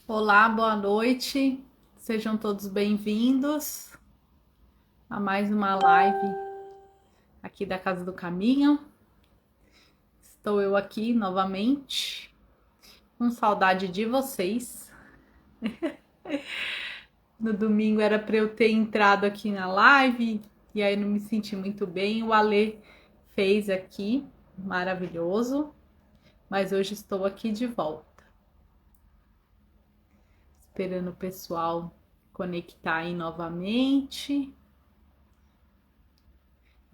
Olá, boa noite. Sejam todos bem-vindos a mais uma live aqui da Casa do Caminho. Estou eu aqui novamente, com saudade de vocês. No domingo era para eu ter entrado aqui na live e aí não me senti muito bem. O Alê fez aqui, maravilhoso, mas hoje estou aqui de volta, esperando o pessoal conectar aí novamente.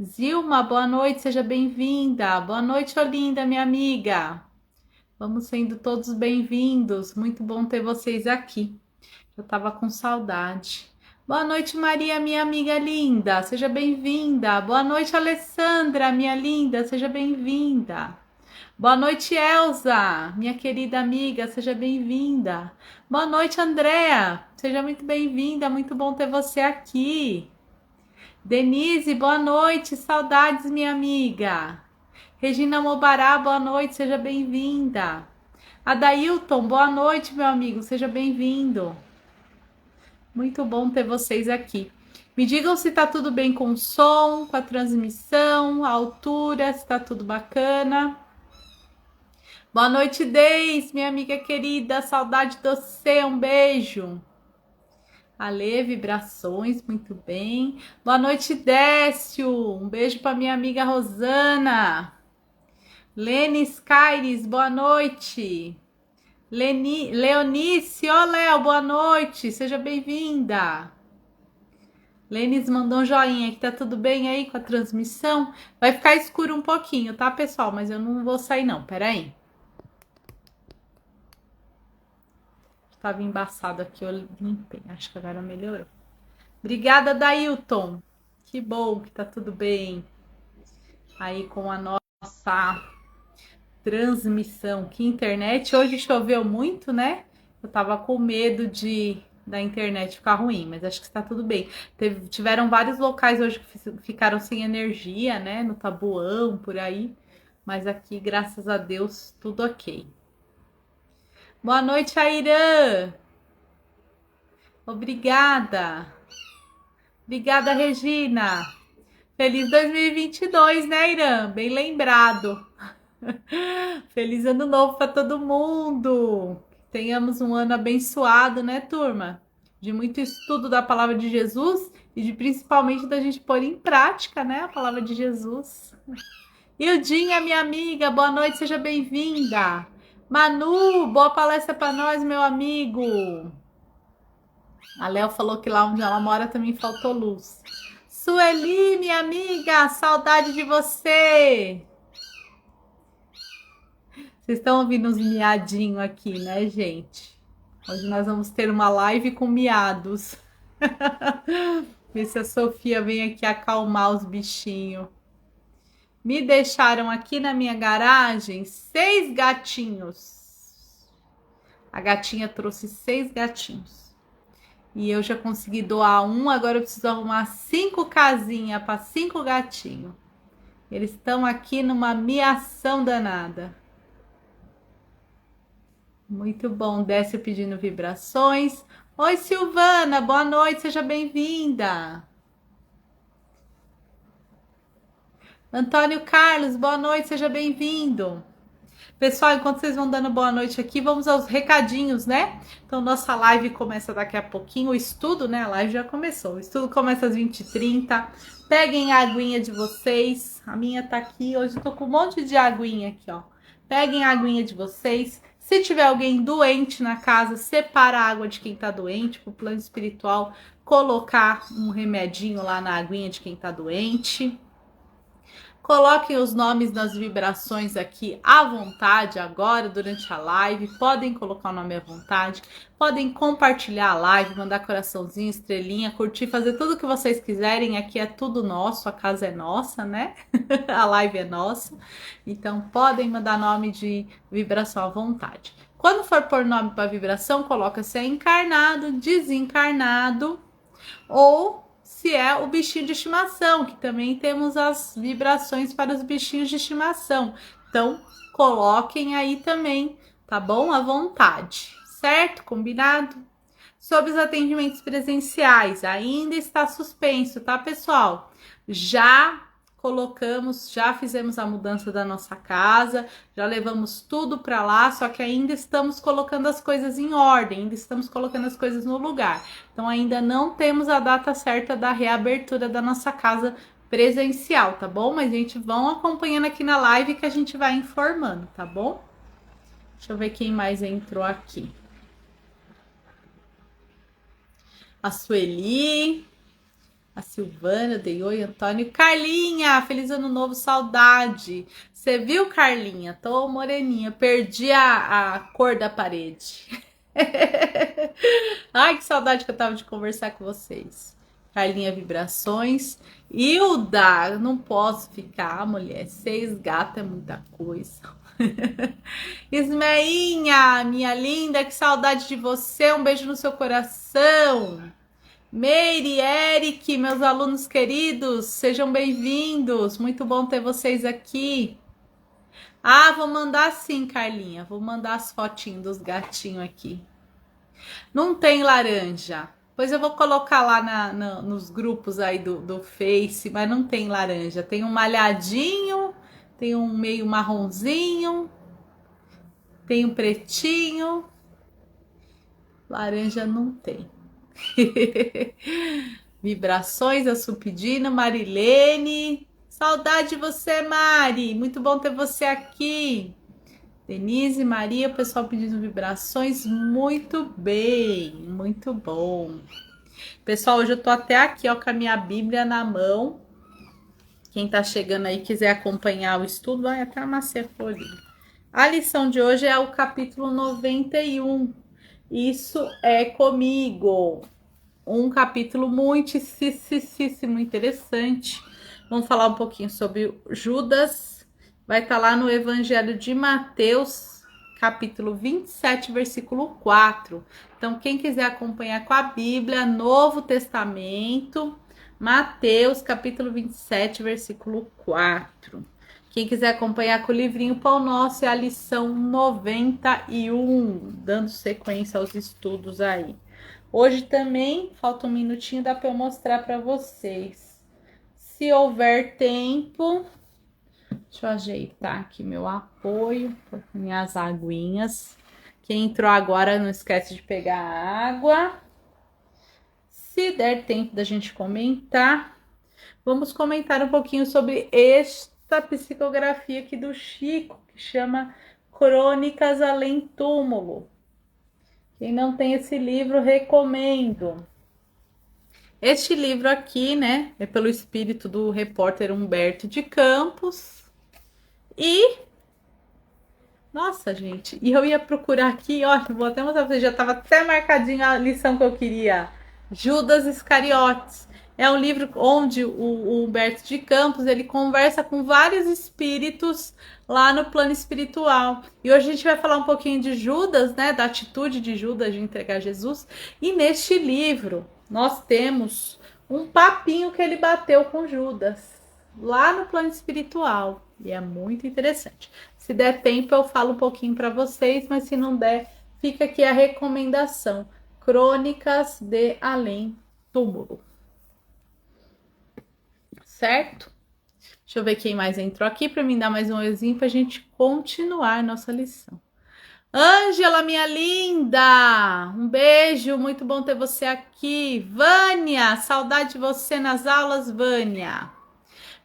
Zilma, boa noite, seja bem-vinda. Boa noite, Olinda, minha amiga. Vamos sendo todos bem-vindos. Muito bom ter vocês aqui. Eu tava com saudade. Boa noite, Maria, minha amiga linda. Seja bem-vinda. Boa noite, Alessandra, minha linda. Seja bem-vinda. Boa noite, Elza, minha querida amiga. Seja bem-vinda. Boa noite, Andréa. Seja muito bem-vinda. Muito bom ter você aqui. Denise, boa noite, saudades, minha amiga. Regina Mobará, boa noite, seja bem-vinda. Adailton, boa noite, meu amigo, seja bem-vindo. Muito bom ter vocês aqui. Me digam se tá tudo bem com o som, com a transmissão, a altura, se tá tudo bacana. Boa noite, Deis, minha amiga querida, saudade de você, um beijo. Ale, vibrações, muito bem. Boa noite, Décio. Um beijo para minha amiga Rosana. Lene Skyres, boa noite. Leonice, ó Léo, boa noite. Seja bem-vinda. Lenis mandou um joinha, que tá tudo bem aí com a transmissão? Vai ficar escuro um pouquinho, tá, pessoal? Mas eu não vou sair não, peraí. Tava embaçado aqui, eu limpei. Acho que agora melhorou. Obrigada, Dailton. Que bom que tá tudo bem aí com a nossa transmissão. Que internet hoje choveu muito, né? Eu tava com medo da internet ficar ruim, mas acho que está tudo bem. Tiveram vários locais hoje que ficaram sem energia, né? No Tabuão, por aí. Mas aqui, graças a Deus, tudo ok. Boa noite, Airã. Obrigada. Obrigada, Regina. Feliz 2022, né, Irã? Bem lembrado. Feliz ano novo para todo mundo. Tenhamos um ano abençoado, né, turma? De muito estudo da palavra de Jesus e de principalmente da gente pôr em prática, né, a palavra de Jesus. Ildinha, minha amiga, boa noite, seja bem-vinda. Manu, boa palestra para nós, meu amigo. A Léo falou que lá onde ela mora também faltou luz. Sueli, minha amiga, saudade de você. Vocês estão ouvindo uns miadinhos aqui, né, gente? Hoje nós vamos ter uma live com miados. Ver se a Sofia vem aqui acalmar os bichinhos. Me deixaram aqui na minha garagem 6 gatinhos. A gatinha trouxe 6 gatinhos. E eu já consegui doar um, agora eu preciso arrumar 5 casinhas para 5 gatinhos. Eles estão aqui numa miação danada. Muito bom, Décio pedindo vibrações. Oi, Silvana, boa noite, seja bem-vinda. Antônio Carlos, boa noite, seja bem-vindo. Pessoal, enquanto vocês vão dando boa noite aqui, vamos aos recadinhos, né? Então, nossa live começa daqui a pouquinho. O estudo, né? A live já começou. O estudo começa às 20h30. Peguem a aguinha de vocês. A minha tá aqui. Hoje eu tô com um monte de aguinha aqui, ó. Peguem a aguinha de vocês. Se tiver alguém doente na casa, separa a água de quem tá doente, pro plano espiritual colocar um remedinho lá na aguinha de quem tá doente. Coloquem os nomes nas vibrações aqui à vontade agora, durante a live. Podem colocar o nome à vontade. Podem compartilhar a live, mandar coraçãozinho, estrelinha, curtir, fazer tudo o que vocês quiserem. Aqui é tudo nosso, a casa é nossa, né? A live é nossa. Então, podem mandar nome de vibração à vontade. Quando for pôr nome para vibração, coloca se é encarnado, desencarnado ou se é o bichinho de estimação, que também temos as vibrações para os bichinhos de estimação. Então, coloquem aí também, tá bom? À vontade. certo? Combinado? Sobre os atendimentos presenciais, ainda está suspenso, tá, pessoal? Já fizemos a mudança da nossa casa, já levamos tudo para lá, só que ainda estamos colocando as coisas em ordem, ainda estamos colocando as coisas no lugar. Então ainda não temos a data certa da reabertura da nossa casa presencial, tá bom? Mas a gente vão acompanhando aqui na live que a gente vai informando, tá bom? Deixa eu ver quem mais entrou aqui. A Sueli, a Silvana, dei oi, Antônio. Carlinha, feliz ano novo, saudade. Você viu, Carlinha? Tô moreninha, perdi a cor da parede. Ai, que saudade que eu tava de conversar com vocês. Carlinha, vibrações. Hilda, não posso ficar, mulher. 6 gatos é muita coisa. Ismeinha, minha linda, que saudade de você. Um beijo no seu coração. Meire, Eric, meus alunos queridos, sejam bem-vindos. Muito bom ter vocês aqui. Ah, vou mandar sim, Carlinha. Vou mandar as fotinhas dos gatinhos aqui. Não tem laranja. Pois eu vou colocar lá nos grupos aí do Face, mas não tem laranja. Tem um malhadinho, tem um meio marronzinho, tem um pretinho. Laranja não tem. Vibrações, a Supidina, Marilene. Saudade de você, Mari. Muito bom ter você aqui. Denise, Maria, o pessoal pedindo vibrações. Muito bem, muito bom. Pessoal, hoje eu tô até aqui, ó, com a minha Bíblia na mão. Quem tá chegando aí quiser acompanhar o estudo, vai até amassar a folha. A lição de hoje é o capítulo 91. Isso é comigo. Um capítulo muitíssimo interessante. Vamos falar um pouquinho sobre Judas. Vai estar lá no Evangelho de Mateus, capítulo 27, versículo 4. Então, quem quiser acompanhar com a Bíblia, Novo Testamento, Mateus, capítulo 27, versículo 4. Quem quiser acompanhar com o livrinho Pão Nosso, é a lição 91, dando sequência aos estudos aí. Hoje também, falta um minutinho, dá para eu mostrar para vocês. Se houver tempo, deixa eu ajeitar aqui meu apoio, minhas aguinhas. Quem entrou agora, não esquece de pegar a água. Se der tempo da gente comentar, vamos comentar um pouquinho sobre esta psicografia aqui do Chico, que chama Crônicas Além Túmulo. Quem não tem esse livro, recomendo. Este livro aqui, né, é pelo espírito do repórter Humberto de Campos. E... nossa, gente, e eu ia procurar aqui, ó, vou até mostrar pra vocês, já estava até marcadinha a lição que eu queria. Judas Iscariotes. É um livro onde o Humberto de Campos, ele conversa com vários espíritos lá no plano espiritual. E hoje a gente vai falar um pouquinho de Judas, né, da atitude de Judas de entregar Jesus. E neste livro, nós temos um papinho que ele bateu com Judas, lá no plano espiritual. E é muito interessante. Se der tempo, eu falo um pouquinho para vocês, mas se não der, fica aqui a recomendação. Crônicas de Além Túmulo. Certo? Deixa eu ver quem mais entrou aqui para me dar mais um exemplo para a gente continuar a nossa lição. Ângela, minha linda! Um beijo, muito bom ter você aqui. Vânia, saudade de você nas aulas, Vânia.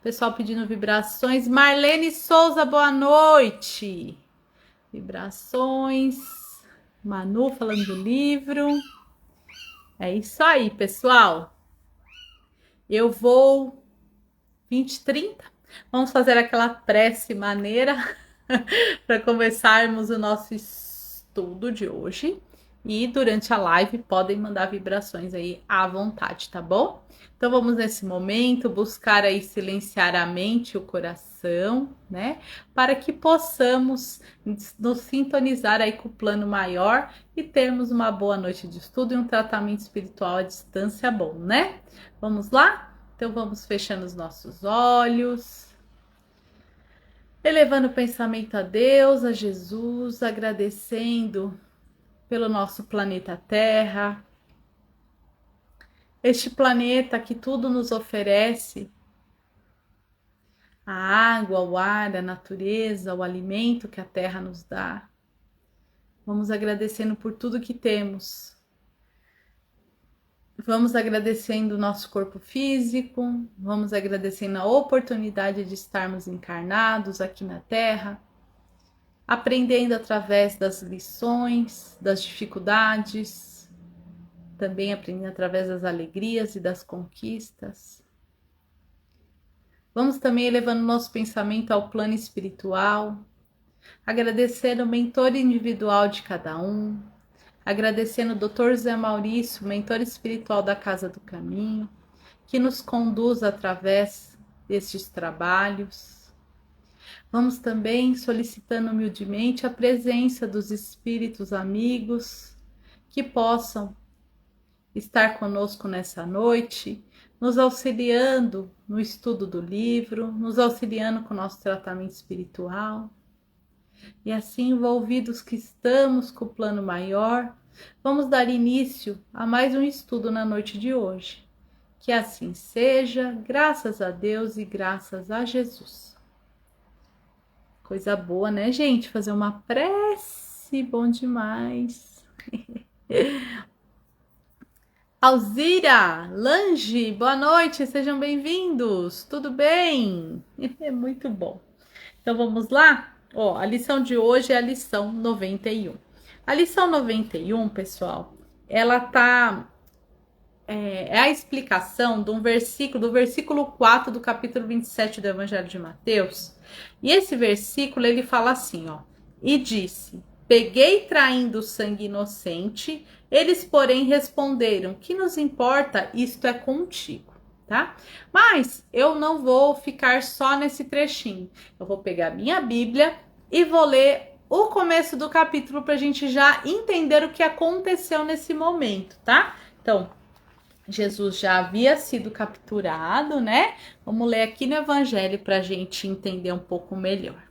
Pessoal pedindo vibrações. Marlene Souza, boa noite. Vibrações. Manu falando do livro. É isso aí, pessoal. Eu vou 20h30. Vamos fazer aquela prece maneira para começarmos o nosso estudo de hoje. E durante a live podem mandar vibrações aí à vontade, tá bom? Então vamos nesse momento buscar aí silenciar a mente e o coração, né? Para que possamos nos sintonizar aí com o plano maior e termos uma boa noite de estudo e um tratamento espiritual à distância bom, né? Vamos lá? Então vamos fechando os nossos olhos. Elevando o pensamento a Deus, a Jesus, agradecendo pelo nosso planeta Terra, este planeta que tudo nos oferece, a água, o ar, a natureza, o alimento que a Terra nos dá. Vamos agradecendo por tudo que temos. Vamos agradecendo o nosso corpo físico, vamos agradecendo a oportunidade de estarmos encarnados aqui na Terra, aprendendo através das lições, das dificuldades, também aprendendo através das alegrias e das conquistas. Vamos também elevando nosso pensamento ao plano espiritual, agradecendo o mentor individual de cada um, agradecendo o Dr. Zé Maurício, mentor espiritual da Casa do Caminho, que nos conduz através destes trabalhos. Vamos também solicitando humildemente a presença dos espíritos amigos que possam estar conosco nessa noite, nos auxiliando no estudo do livro, nos auxiliando com o nosso tratamento espiritual. E assim, envolvidos que estamos com o plano maior, vamos dar início a mais um estudo na noite de hoje. Que assim seja, graças a Deus e graças a Jesus. Coisa boa, né, gente? Fazer uma prece, bom demais. Alzira, Lange, boa noite, sejam bem-vindos, tudo bem? É muito bom. Então vamos lá? Ó, a lição de hoje é a lição 91. A lição 91, pessoal, ela tá... É a explicação de um versículo, do versículo 4 do capítulo 27 do Evangelho de Mateus. E esse versículo, ele fala assim, ó. E disse, peguei traindo sangue inocente, eles, porém, responderam, que nos importa, isto é contigo, tá? Mas eu não vou ficar só nesse trechinho. Eu vou pegar minha Bíblia e vou ler o começo do capítulo para a gente já entender o que aconteceu nesse momento, tá? Então, Jesus já havia sido capturado, né? Vamos ler aqui no Evangelho para a gente entender um pouco melhor.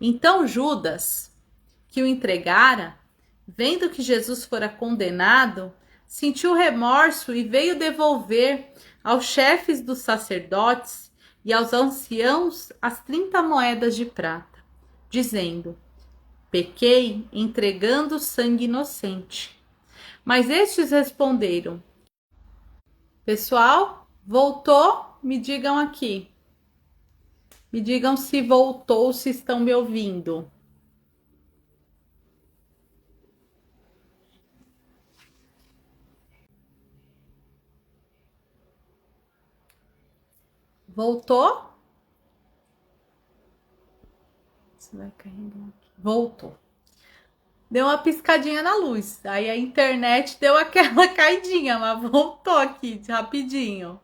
Então Judas, que o entregara, vendo que Jesus fora condenado, sentiu remorso e veio devolver aos chefes dos sacerdotes e aos anciãos as 30 moedas de prata, dizendo, pequei entregando sangue inocente. Mas estes responderam, pessoal, voltou? Me digam aqui. Me digam se voltou, se estão me ouvindo. Voltou? Você vai carregar aqui. Voltou. Deu uma piscadinha na luz. Aí a internet deu aquela caidinha, mas voltou aqui rapidinho.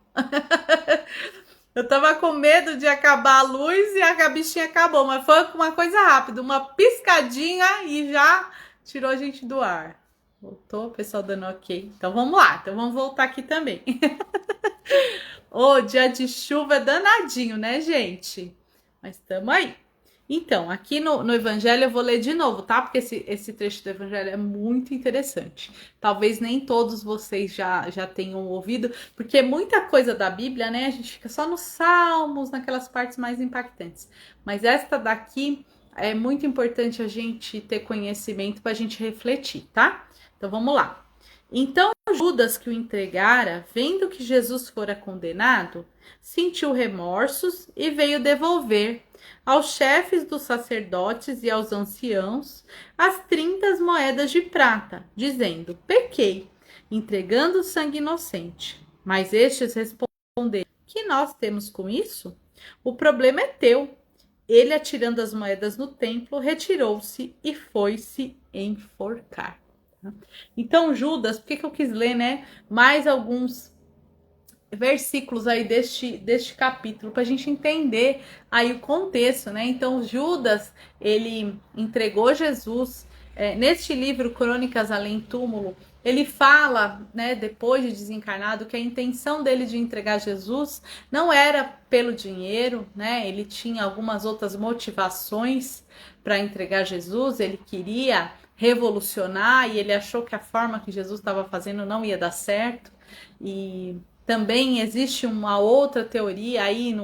Eu tava com medo de acabar a luz e a bichinha acabou, mas foi uma coisa rápida, uma piscadinha e já tirou a gente do ar. Voltou, o pessoal dando ok. Então vamos lá, então vamos voltar aqui também. Ô, dia de chuva é danadinho, né, gente? Mas estamos aí. Então, aqui no Evangelho eu vou ler de novo, tá? Porque esse trecho do Evangelho é muito interessante. Talvez nem todos vocês já tenham ouvido, porque muita coisa da Bíblia, né? A gente fica só nos Salmos, naquelas partes mais impactantes. Mas esta daqui é muito importante a gente ter conhecimento para a gente refletir, tá? Então, vamos lá. Então, Judas, que o entregara, vendo que Jesus fora condenado, sentiu remorsos e veio devolver aos chefes dos sacerdotes e aos anciãos as 30 moedas de prata, dizendo, pequei, entregando sangue inocente. Mas estes responderam, que nós temos com isso? O problema é teu. Ele, atirando as moedas no templo, retirou-se e foi-se enforcar. Então, Judas, por que eu quis ler, né, mais alguns versículos aí deste capítulo, para a gente entender aí o contexto, né? Então, Judas, ele entregou Jesus, neste livro, Crônicas Além Túmulo, ele fala, né, depois de desencarnado, que a intenção dele de entregar Jesus não era pelo dinheiro, né? Ele tinha algumas outras motivações para entregar Jesus, ele queria revolucionar e ele achou que a forma que Jesus estava fazendo não ia dar certo. E também existe uma outra teoria aí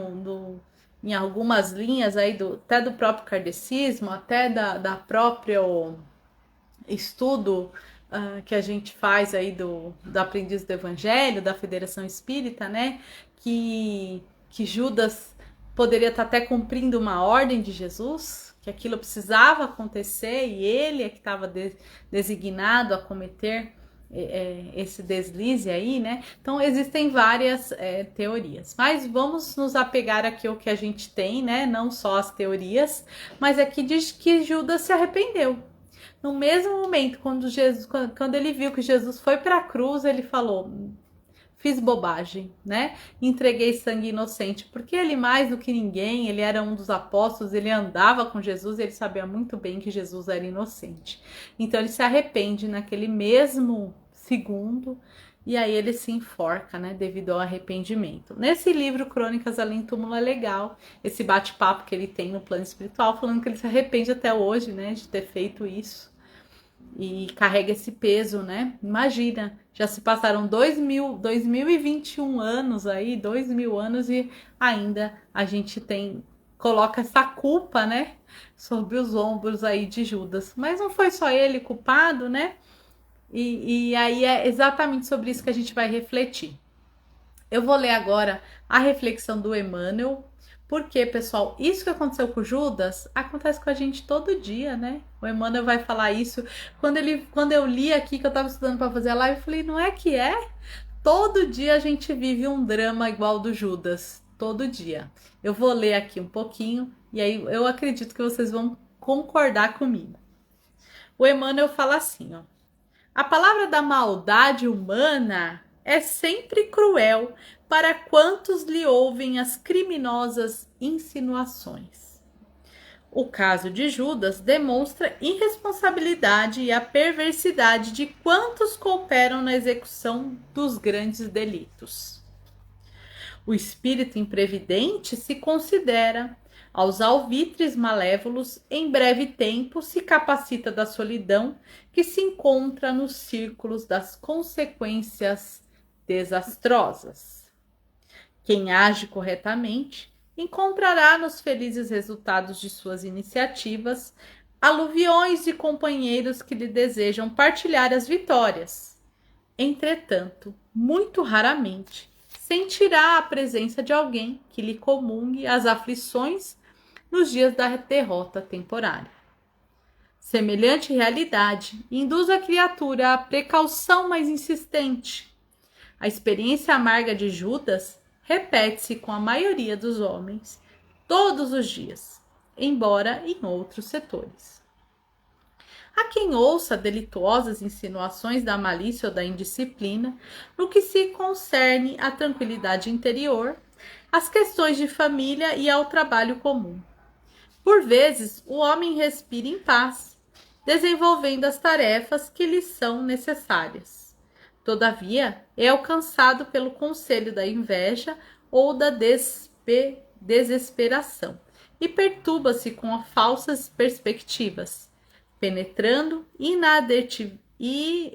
em algumas linhas aí até do próprio kardecismo, até da própria estudo que a gente faz aí do Aprendiz do Evangelho, da Federação Espírita, né? Que Judas poderia estar até cumprindo uma ordem de Jesus, que aquilo precisava acontecer e ele é que estava designado a cometer esse deslize aí, né? Então existem várias teorias, mas vamos nos apegar aqui ao que a gente tem, né? Não só as teorias, mas aqui diz que Judas se arrependeu. No mesmo momento, quando ele viu que Jesus foi para a cruz, ele falou: fiz bobagem, né? Entreguei sangue inocente, porque ele mais do que ninguém, ele era um dos apóstolos, ele andava com Jesus, e ele sabia muito bem que Jesus era inocente. Então ele se arrepende naquele mesmo segundo e aí ele se enforca, né, devido ao arrependimento. Nesse livro Crônicas Além Túmulo é legal esse bate-papo que ele tem no plano espiritual, falando que ele se arrepende até hoje, né, de ter feito isso. E carrega esse peso, né? Imagina, já se passaram 2021 anos aí, 2000 anos e ainda a gente coloca essa culpa, né? Sobre os ombros aí de Judas. Mas não foi só ele culpado, né? E aí é exatamente sobre isso que a gente vai refletir. Eu vou ler agora a reflexão do Emmanuel, porque, pessoal, isso que aconteceu com Judas acontece com a gente todo dia, né? O Emmanuel vai falar isso. Quando eu li aqui, que eu estava estudando para fazer a live, eu falei, não é que é? Todo dia a gente vive um drama igual do Judas. Todo dia. Eu vou ler aqui um pouquinho e aí eu acredito que vocês vão concordar comigo. O Emmanuel fala assim, ó. A palavra da maldade humana é sempre cruel para quantos lhe ouvem as criminosas insinuações. O caso de Judas demonstra irresponsabilidade e a perversidade de quantos cooperam na execução dos grandes delitos. O espírito imprevidente se considera, aos alvitres malévolos, em breve tempo se capacita da solidão que se encontra nos círculos das consequências desastrosas. Quem age corretamente encontrará nos felizes resultados de suas iniciativas aluviões de companheiros que lhe desejam partilhar as vitórias. Entretanto, muito raramente sentirá a presença de alguém que lhe comungue as aflições nos dias da derrota temporária. Semelhante realidade induz a criatura à precaução mais insistente. A experiência amarga de Judas repete-se com a maioria dos homens todos os dias, embora em outros setores. Há quem ouça delituosas insinuações da malícia ou da indisciplina no que se concerne à tranquilidade interior, às questões de família e ao trabalho comum. Por vezes, o homem respira em paz, desenvolvendo as tarefas que lhe são necessárias. Todavia, é alcançado pelo conselho da inveja ou da desesperação e perturba-se com falsas perspectivas, penetrando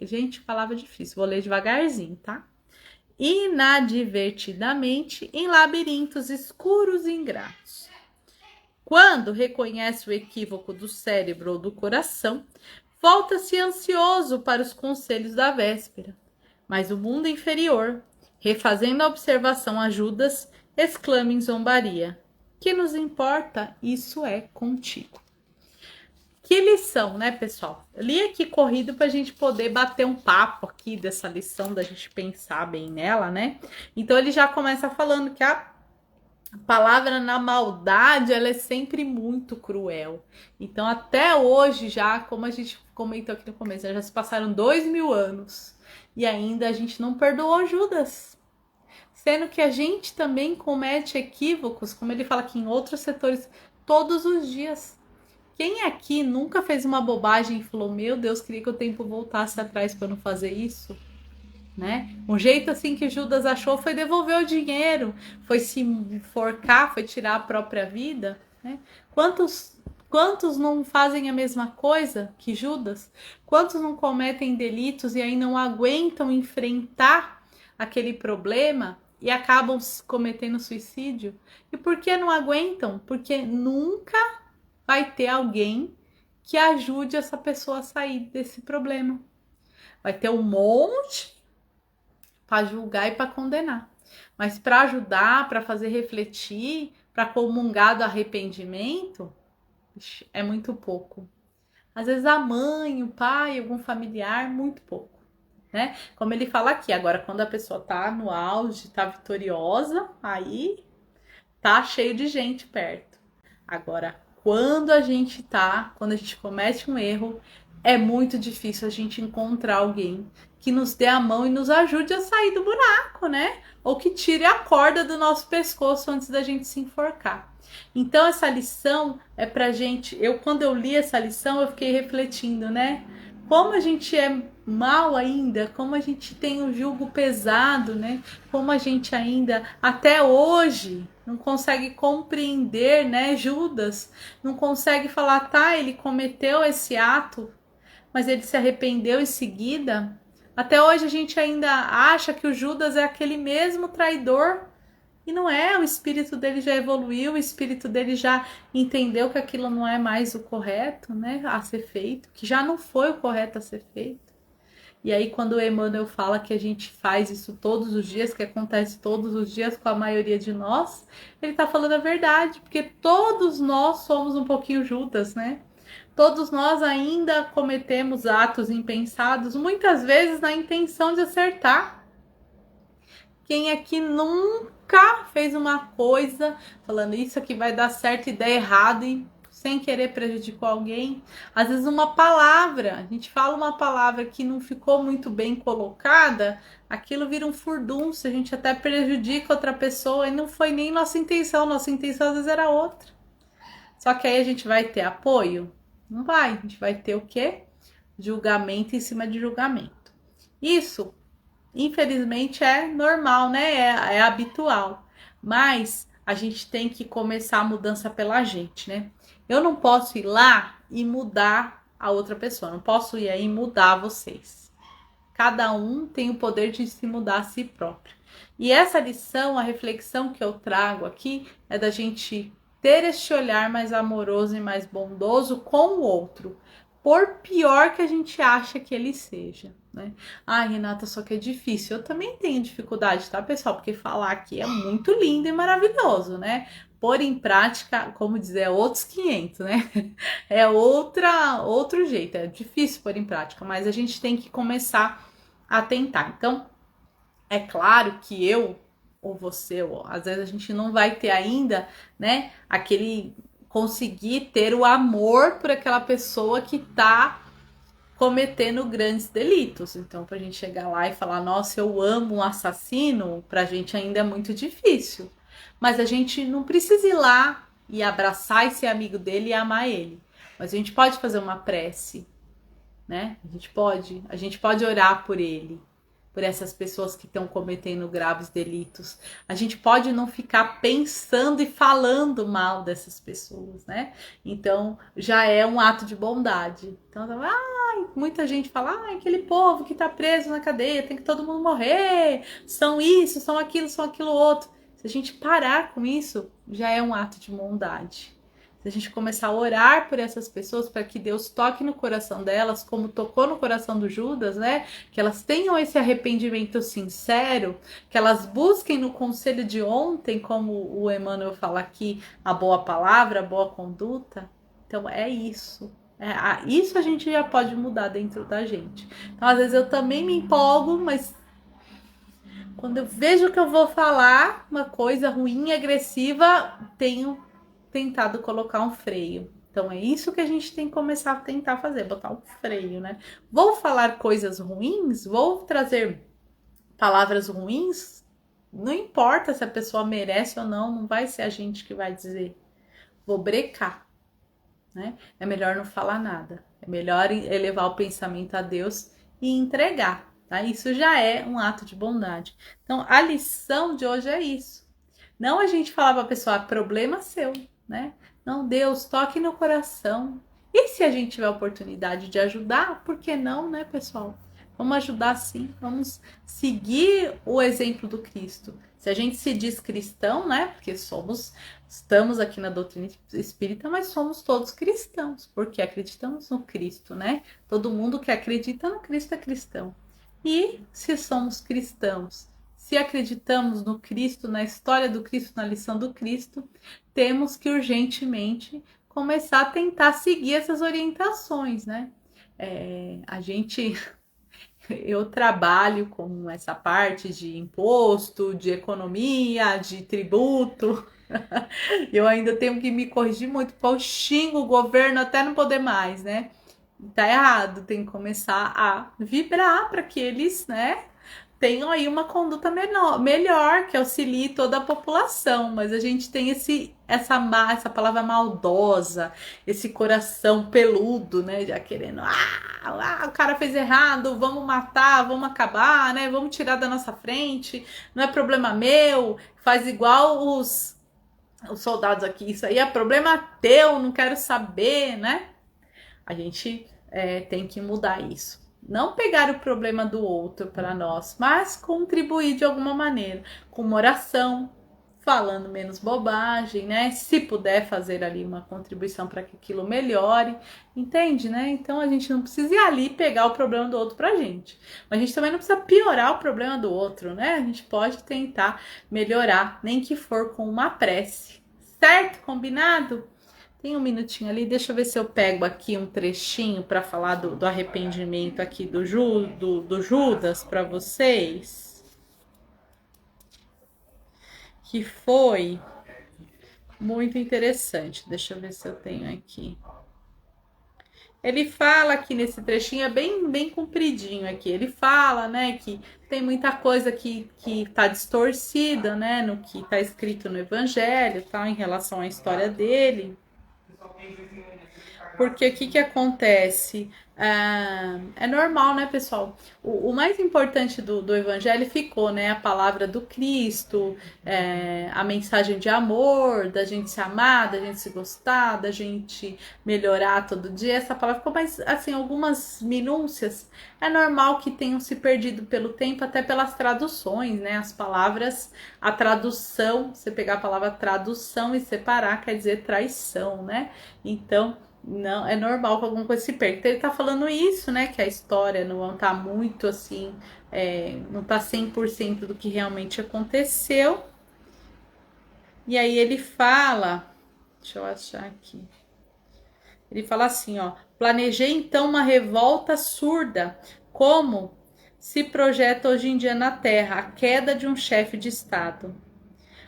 gente, palavra difícil, vou ler devagarzinho, tá? Inadvertidamente em labirintos escuros e ingratos. Quando reconhece o equívoco do cérebro ou do coração, volta-se ansioso para os conselhos da véspera. Mas o mundo inferior, refazendo a observação a Judas, exclama em zombaria: que nos importa? Isso é contigo. Que lição, né, pessoal? Eu li aqui corrido para a gente poder bater um papo aqui dessa lição, da gente pensar bem nela, né? Então ele já começa falando que a palavra na maldade, ela é sempre muito cruel. Então até hoje já, como a gente comentou aqui no começo, já se passaram 2000 anos e ainda a gente não perdoou Judas. Sendo que a gente também comete equívocos, como ele fala aqui em outros setores, todos os dias. Quem aqui nunca fez uma bobagem e falou, meu Deus, queria que o tempo voltasse atrás para não fazer isso? Né? Um jeito assim que Judas achou foi devolver o dinheiro, foi se enforcar, foi tirar a própria vida, né? Quantos não fazem a mesma coisa que Judas? Quantos não cometem delitos e aí não aguentam enfrentar aquele problema e acabam cometendo suicídio? E por que não aguentam? Porque nunca vai ter alguém que ajude essa pessoa a sair desse problema. Vai ter um monte para julgar e para condenar. Mas para ajudar, para fazer refletir, para comungar do arrependimento, é muito pouco. Às vezes a mãe, o pai, algum familiar, muito pouco. Né? Como ele fala aqui, agora quando a pessoa tá no auge, tá vitoriosa, aí tá cheio de gente perto. Agora, quando a gente comete um erro, é muito difícil a gente encontrar alguém que nos dê a mão e nos ajude a sair do buraco, né? Ou que tire a corda do nosso pescoço antes da gente se enforcar. Então, essa lição é pra gente. Quando eu li essa lição, eu fiquei refletindo, né? Como a gente é mal ainda, como a gente tem o jugo pesado, né? Como a gente ainda, até hoje, não consegue compreender, né? Judas não consegue falar, tá, ele cometeu esse ato, mas ele se arrependeu em seguida. Até hoje a gente ainda acha que o Judas é aquele mesmo traidor. E não é, o espírito dele já evoluiu, o espírito dele já entendeu que aquilo não é mais o correto, né, a ser feito, que já não foi o correto a ser feito. E aí quando o Emmanuel fala que a gente faz isso todos os dias, que acontece todos os dias com a maioria de nós, ele tá falando a verdade, porque todos nós somos um pouquinho Judas, né? Todos nós ainda cometemos atos impensados, muitas vezes na intenção de acertar. Quem aqui nunca fez uma coisa falando isso aqui vai dar certo e der errado e sem querer prejudicou alguém? Às vezes uma palavra, a gente fala uma palavra que não ficou muito bem colocada, aquilo vira um furdunço, a gente até prejudica outra pessoa e não foi nem nossa intenção às vezes era outra. Só que aí a gente vai ter apoio? Não vai, a gente vai ter o quê? Julgamento em cima de julgamento. Isso, infelizmente, é normal, né? É habitual. Mas a gente tem que começar a mudança pela gente, né? Eu não posso ir lá e mudar a outra pessoa. Não posso ir aí e mudar vocês. Cada um tem o poder de se mudar a si próprio. E essa lição, a reflexão que eu trago aqui é da gente ter este olhar mais amoroso e mais bondoso com o outro, por pior que a gente acha que ele seja, né? Ah, Renata, só que é difícil. Eu também tenho dificuldade, tá, pessoal? Porque falar aqui é muito lindo e maravilhoso, né? Pôr em prática, como dizer, é outros 500, né? É outro jeito, é difícil pôr em prática, mas a gente tem que começar a tentar. Então, é claro que eu ou você, ou às vezes a gente não vai ter ainda, né, aquele conseguir ter o amor por aquela pessoa que tá cometendo grandes delitos. Então, pra gente chegar lá e falar, nossa, eu amo um assassino, pra gente ainda é muito difícil. Mas a gente não precisa ir lá e abraçar esse amigo dele e amar ele. Mas a gente pode fazer uma prece, né? A gente pode orar por ele, por essas pessoas que estão cometendo graves delitos. A gente pode não ficar pensando e falando mal dessas pessoas, né? Então, já é um ato de bondade. Então, muita gente fala, aquele povo que tá preso na cadeia, tem que todo mundo morrer, são isso, são aquilo outro. Se a gente parar com isso, já é um ato de bondade. Se a gente começar a orar por essas pessoas para que Deus toque no coração delas, como tocou no coração do Judas, né? Que elas tenham esse arrependimento sincero, que elas busquem no conselho de ontem, como o Emmanuel fala aqui, a boa palavra, a boa conduta. Então é isso. Isso a gente já pode mudar dentro da gente. Então, às vezes eu também me empolgo, mas quando eu vejo que eu vou falar uma coisa ruim e agressiva, tenho tentado colocar um freio. Então é isso que a gente tem que começar a tentar fazer, botar um freio, né? Vou falar coisas ruins? Vou trazer palavras ruins? Não importa se a pessoa merece ou não, não vai ser a gente que vai dizer. Vou brecar. né? É melhor não falar nada. É melhor elevar o pensamento a Deus e entregar, tá? Isso já é um ato de bondade. Então, a lição de hoje é isso. Não a gente falar para a pessoa, problema seu, né? Não, Deus, toque no coração. E se a gente tiver a oportunidade de ajudar, por que não, né, pessoal? Vamos ajudar sim, vamos seguir o exemplo do Cristo. Se a gente se diz cristão, né? Porque estamos aqui na doutrina espírita, mas somos todos cristãos, porque acreditamos no Cristo, né? Todo mundo que acredita no Cristo é cristão. E se somos cristãos, se acreditamos no Cristo, na história do Cristo, na lição do Cristo, temos que urgentemente começar a tentar seguir essas orientações, né? Eu trabalho com essa parte de imposto, de economia, de tributo. Eu ainda tenho que me corrigir muito, porque eu xingo o governo até não poder mais, né? Tá errado, tem que começar a vibrar para que eles, né, tenham aí uma conduta melhor, que auxilie toda a população, mas a gente tem essa palavra maldosa, esse coração peludo, né, já querendo, o cara fez errado, vamos matar, vamos acabar, né, vamos tirar da nossa frente, não é problema meu, faz igual os soldados aqui, isso aí é problema teu, não quero saber, né? A gente tem que mudar isso. Não pegar o problema do outro para nós, mas contribuir de alguma maneira, com uma oração, falando menos bobagem, né? Se puder fazer ali uma contribuição para que aquilo melhore, entende, né? Então a gente não precisa ir ali pegar o problema do outro pra gente. Mas a gente também não precisa piorar o problema do outro, né? A gente pode tentar melhorar, nem que for com uma prece. Certo? Combinado? Tem um minutinho ali, deixa eu ver se eu pego aqui um trechinho para falar do arrependimento aqui do Judas para vocês. Que foi muito interessante. Deixa eu ver se eu tenho aqui. Ele fala aqui nesse trechinho, é bem compridinho aqui. Ele fala, né, que tem muita coisa que tá distorcida, né, no que tá escrito no Evangelho, tá, em relação à história dele. Porque o que acontece? É normal, né, pessoal? O mais importante do evangelho ficou, né? A palavra do Cristo, a mensagem de amor, da gente se amar, da gente se gostar, da gente melhorar todo dia. Essa palavra ficou, mas assim, algumas minúcias é normal que tenham se perdido pelo tempo, até pelas traduções, né? As palavras, a tradução, você pegar a palavra tradução e separar, quer dizer traição, né? Então, não, é normal que alguma coisa se perca. Então, ele tá falando isso, né? Que a história não tá muito assim, não tá 100% do que realmente aconteceu. E aí ele fala, deixa eu achar aqui. Ele fala assim, ó: planejei então uma revolta surda, como se projeta hoje em dia na Terra, a queda de um chefe de Estado.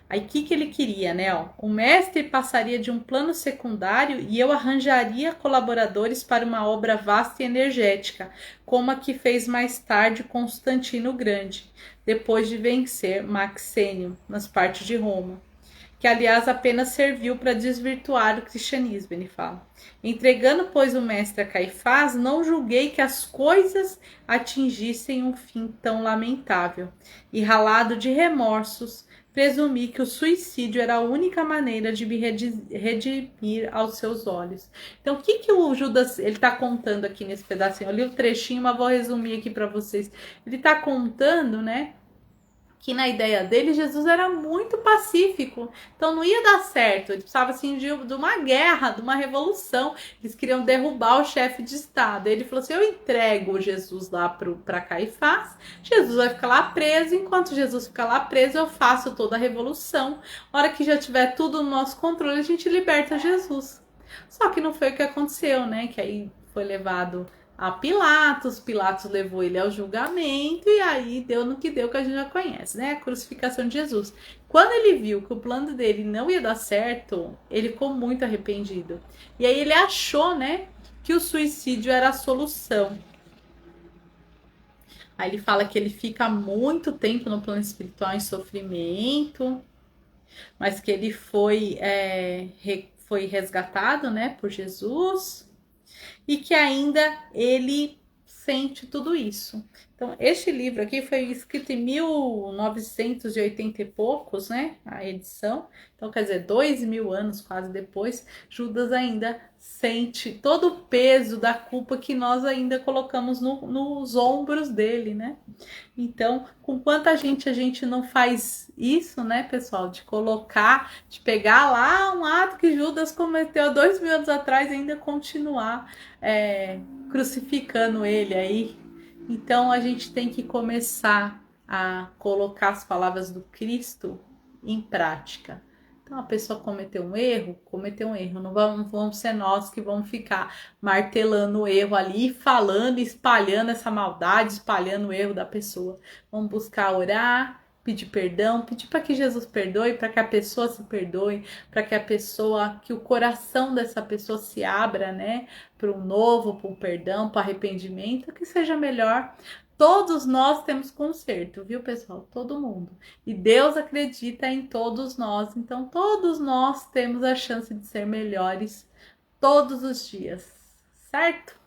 Aí o que ele queria, né? Ó, o mestre passaria de um plano secundário e eu arranjaria colaboradores para uma obra vasta e energética, como a que fez mais tarde Constantino Grande, depois de vencer Maxênio nas partes de Roma, que aliás apenas serviu para desvirtuar o cristianismo, ele fala. Entregando, pois, o mestre a Caifás, não julguei que as coisas atingissem um fim tão lamentável, e ralado de remorsos, presumi que o suicídio era a única maneira de me redimir aos seus olhos. Então, o que o Judas ele está contando aqui nesse pedacinho? Eu li o trechinho, mas vou resumir aqui para vocês. Ele está contando, né, que na ideia dele Jesus era muito pacífico, então não ia dar certo. Ele precisava assim de uma guerra, de uma revolução. Eles queriam derrubar o chefe de Estado. Ele falou assim: eu entrego Jesus lá para Caifás, Jesus vai ficar lá preso. Enquanto Jesus fica lá preso, eu faço toda a revolução. A hora que já tiver tudo no nosso controle, a gente liberta Jesus. Só que não foi o que aconteceu, né? Que aí foi levado a Pilatos levou ele ao julgamento e aí deu no que deu, que a gente já conhece, né? A crucificação de Jesus. Quando ele viu que o plano dele não ia dar certo, ele ficou muito arrependido. E aí ele achou, né, que o suicídio era a solução. Aí ele fala que ele fica muito tempo no plano espiritual em sofrimento, mas que ele foi foi resgatado, né, por Jesus, e que ainda ele sente tudo isso. Então, este livro aqui foi escrito em 1980 e poucos, né? A edição. Então, quer dizer, 2000 anos quase depois, Judas ainda sente todo o peso da culpa que nós ainda colocamos nos ombros dele, né? Então, com quanta gente a gente não faz isso, né, pessoal? De colocar, de pegar lá um ato que Judas cometeu 2000 anos atrás e ainda continuar crucificando ele aí. Então, a gente tem que começar a colocar as palavras do Cristo em prática. Então, a pessoa cometeu um erro. Não vamos ser nós que vamos ficar martelando o erro ali, falando, espalhando essa maldade, espalhando o erro da pessoa. Vamos buscar orar, pedir perdão, pedir para que Jesus perdoe, para que a pessoa se perdoe, para que o coração dessa pessoa se abra, né, para um novo, para um perdão, para arrependimento, que seja melhor. Todos nós temos conserto, viu, pessoal? Todo mundo. E Deus acredita em todos nós. Então, todos nós temos a chance de ser melhores todos os dias, certo?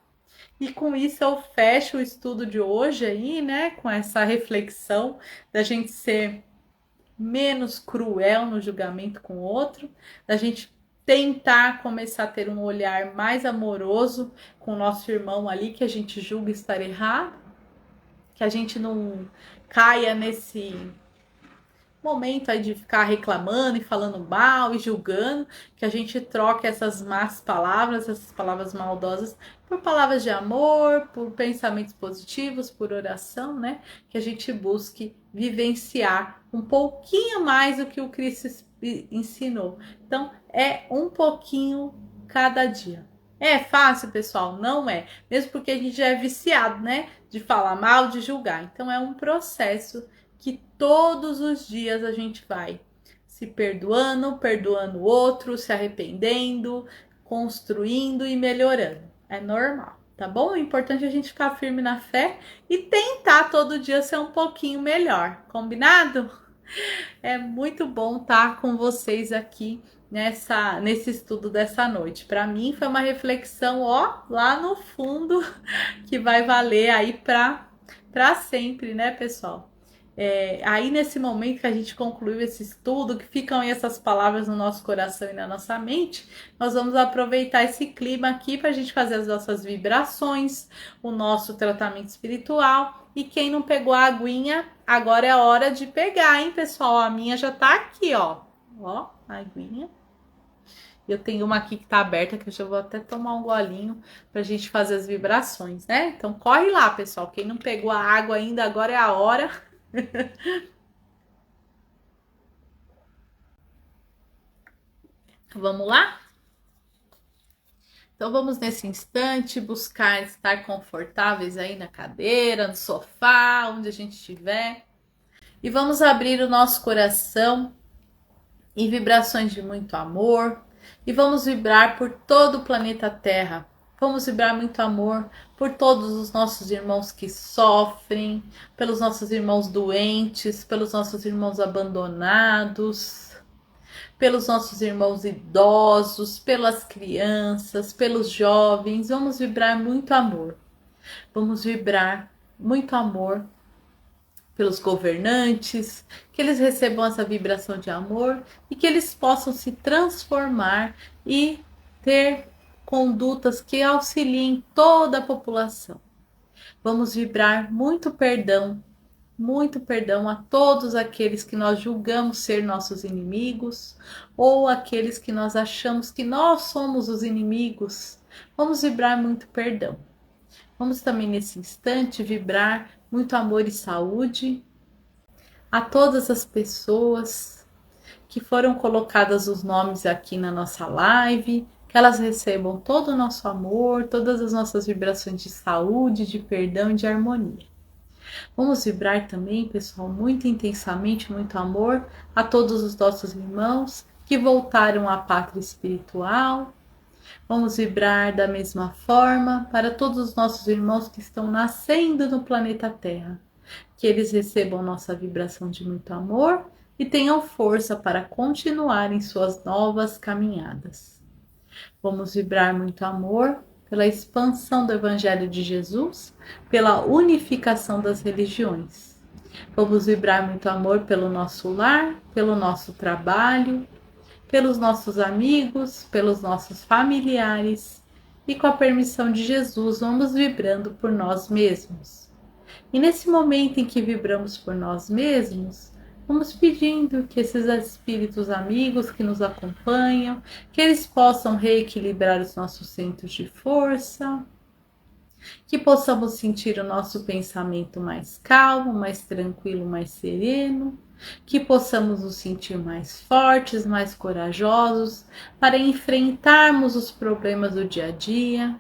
E com isso eu fecho o estudo de hoje aí, né? Com essa reflexão da gente ser menos cruel no julgamento com o outro, da gente tentar começar a ter um olhar mais amoroso com o nosso irmão ali que a gente julga estar errado, que a gente não caia nesse momento aí de ficar reclamando e falando mal e julgando, que a gente troque essas más palavras, essas palavras maldosas, por palavras de amor, por pensamentos positivos, por oração, né? Que a gente busque vivenciar um pouquinho mais do que o Cristo ensinou. Então, é um pouquinho cada dia. É fácil, pessoal? Não é. Mesmo porque a gente já é viciado, né? De falar mal, de julgar. Então, é um processo que todos os dias a gente vai se perdoando, perdoando o outro, se arrependendo, construindo e melhorando. É normal, tá bom? O importante é a gente ficar firme na fé e tentar todo dia ser um pouquinho melhor. Combinado? É muito bom estar com vocês aqui nesse estudo dessa noite. Para mim foi uma reflexão, ó, lá no fundo, que vai valer aí para sempre, né, pessoal? Aí nesse momento que a gente concluiu esse estudo, que ficam aí essas palavras no nosso coração e na nossa mente, nós vamos aproveitar esse clima aqui para a gente fazer as nossas vibrações, o nosso tratamento espiritual. E quem não pegou a aguinha, agora é a hora de pegar, hein, pessoal? A minha já tá aqui, ó. Ó, a aguinha. Eu tenho uma aqui que tá aberta, que eu já vou até tomar um golinho pra gente fazer as vibrações, né? Então corre lá, pessoal. Quem não pegou a água ainda, agora é a hora. Vamos lá? Então vamos nesse instante buscar estar confortáveis aí na cadeira, no sofá, onde a gente estiver. E vamos abrir o nosso coração em vibrações de muito amor. E vamos vibrar por todo o planeta Terra. Vamos vibrar muito amor por todos os nossos irmãos que sofrem, pelos nossos irmãos doentes, pelos nossos irmãos abandonados, pelos nossos irmãos idosos, pelas crianças, pelos jovens. Vamos vibrar muito amor. Vamos vibrar muito amor pelos governantes, que eles recebam essa vibração de amor e que eles possam se transformar e ter condutas que auxiliem toda a população. Vamos vibrar muito perdão a todos aqueles que nós julgamos ser nossos inimigos ou aqueles que nós achamos que nós somos os inimigos. Vamos vibrar muito perdão. Vamos também nesse instante vibrar muito amor e saúde a todas as pessoas que foram colocadas os nomes aqui na nossa live, que elas recebam todo o nosso amor, todas as nossas vibrações de saúde, de perdão e de harmonia. Vamos vibrar também, pessoal, muito intensamente, muito amor a todos os nossos irmãos que voltaram à pátria espiritual. Vamos vibrar da mesma forma para todos os nossos irmãos que estão nascendo no planeta Terra. Que eles recebam nossa vibração de muito amor e tenham força para continuar em suas novas caminhadas. Vamos vibrar muito amor pela expansão do Evangelho de Jesus, pela unificação das religiões. Vamos vibrar muito amor pelo nosso lar, pelo nosso trabalho, pelos nossos amigos, pelos nossos familiares e com a permissão de Jesus, vamos vibrando por nós mesmos. E nesse momento em que vibramos por nós mesmos, vamos pedindo que esses espíritos amigos que nos acompanham, que eles possam reequilibrar os nossos centros de força, que possamos sentir o nosso pensamento mais calmo, mais tranquilo, mais sereno, que possamos nos sentir mais fortes, mais corajosos para enfrentarmos os problemas do dia a dia,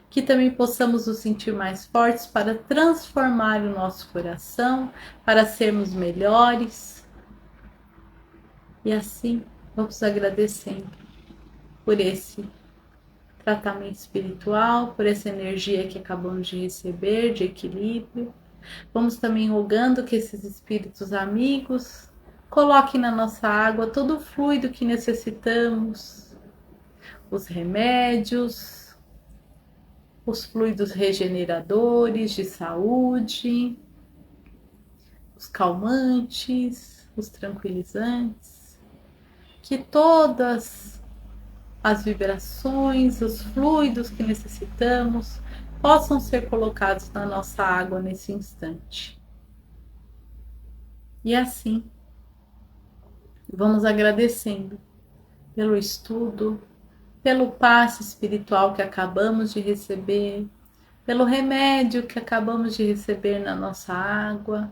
que também possamos nos sentir mais fortes para transformar o nosso coração, para sermos melhores. E assim vamos agradecendo por esse tratamento espiritual, por essa energia que acabamos de receber, de equilíbrio. Vamos também rogando que esses espíritos amigos coloquem na nossa água todo o fluido que necessitamos, os remédios, os fluidos regeneradores de saúde, os calmantes, os tranquilizantes, que todas as vibrações, os fluidos que necessitamos possam ser colocados na nossa água nesse instante. E assim, vamos agradecendo pelo estudo, pelo passe espiritual que acabamos de receber, pelo remédio que acabamos de receber na nossa água.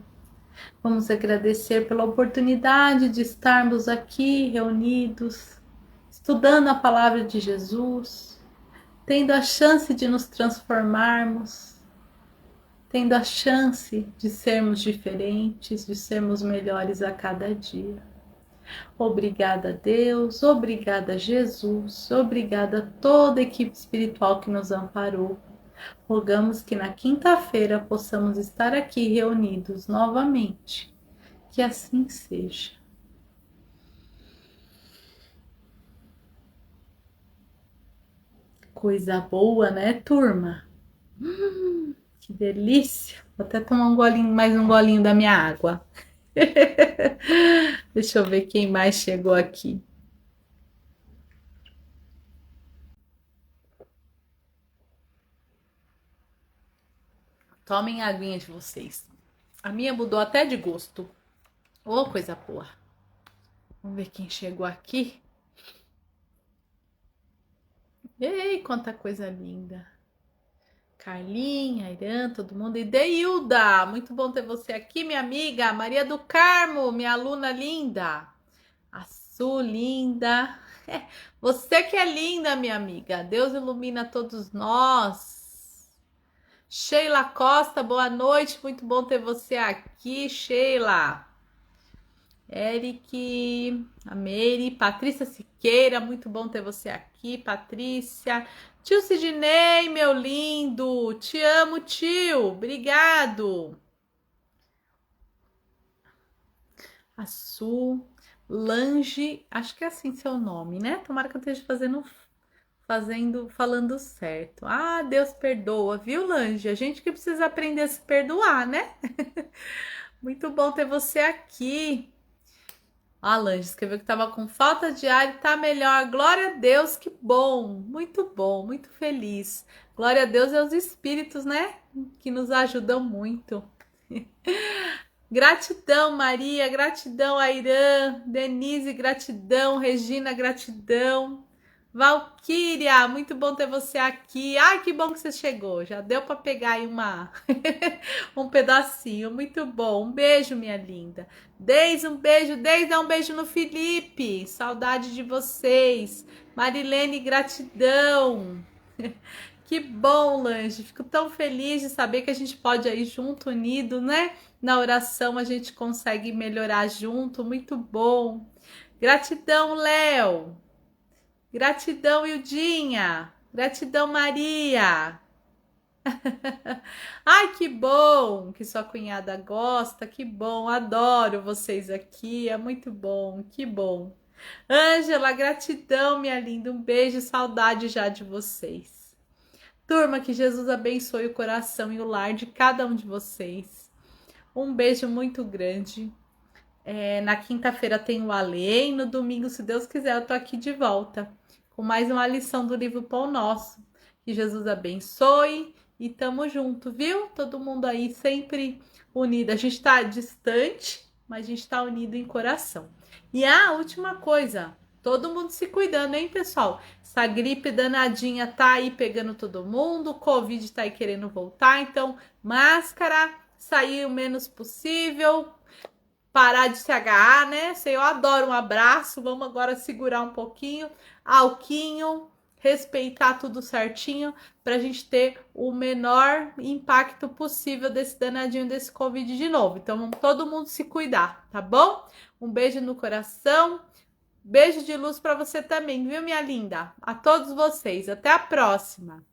Vamos agradecer pela oportunidade de estarmos aqui reunidos, estudando a palavra de Jesus, tendo a chance de nos transformarmos, tendo a chance de sermos diferentes, de sermos melhores a cada dia. Obrigada, Deus, obrigada, Jesus, obrigada a toda a equipe espiritual que nos amparou. Rogamos que na quinta-feira possamos estar aqui reunidos novamente. Que assim seja. Coisa boa, né, turma? Que delícia! Vou até tomar mais um golinho da minha água. Deixa eu ver quem mais chegou aqui. Tomem a aguinha de vocês. A minha mudou até de gosto. Ô, coisa boa. Vamos ver quem chegou aqui. Ei, quanta coisa linda. Carlinha, Irã, todo mundo. E Deilda, muito bom ter você aqui, minha amiga. Maria do Carmo, minha aluna linda. A Su, linda. Você que é linda, minha amiga. Deus ilumina todos nós. Sheila Costa, boa noite. Muito bom ter você aqui, Sheila. Eric, a Meire, Patrícia Siqueira, muito bom ter você aqui, Patrícia. Tio Sidney, meu lindo, te amo, tio, obrigado. A Su, Lange, acho que é assim seu nome, né? Tomara que eu esteja falando certo. Ah, Deus perdoa, viu, Lange? A gente que precisa aprender a se perdoar, né? Muito bom ter você aqui. A Lange escreveu que estava com falta de ar e tá melhor. Glória a Deus, que bom, muito feliz. Glória a Deus e aos espíritos, né? Que nos ajudam muito. Gratidão, Maria, gratidão, Airã, Denise, gratidão, Regina, gratidão. Valquíria, muito bom ter você aqui. Ai, que bom que você chegou. Já deu para pegar aí um pedacinho. Muito bom. Um beijo, minha linda. Deise, um beijo. Deise, dá um beijo no Felipe. Saudade de vocês. Marilene, gratidão. Que bom, Lange. Fico tão feliz de saber que a gente pode ir junto, unido, né? Na oração a gente consegue melhorar junto. Muito bom. Gratidão, Léo. Gratidão, Ildinha. Gratidão, Maria. Ai, que bom que sua cunhada gosta. Que bom, adoro vocês aqui. É muito bom, que bom. Ângela, gratidão, minha linda. Um beijo, saudade já de vocês. Turma, que Jesus abençoe o coração e o lar de cada um de vocês. Um beijo muito grande. Na quinta-feira tem o Alê e no domingo, se Deus quiser, eu tô aqui de volta com mais uma lição do livro Pão Nosso. Que Jesus abençoe e tamo junto, viu? Todo mundo aí sempre unido. A gente tá distante, mas a gente tá unido em coração. E a última coisa, todo mundo se cuidando, hein, pessoal? Essa gripe danadinha tá aí pegando todo mundo, o Covid tá aí querendo voltar, então máscara, sair o menos possível, parar de se agarrar, né? Eu adoro um abraço, vamos agora segurar um pouquinho, alquinho, respeitar tudo certinho para a gente ter o menor impacto possível desse danadinho desse Covid de novo. Então, vamos todo mundo se cuidar, tá bom? Um beijo no coração, beijo de luz para você também, viu, minha linda? A todos vocês, até a próxima!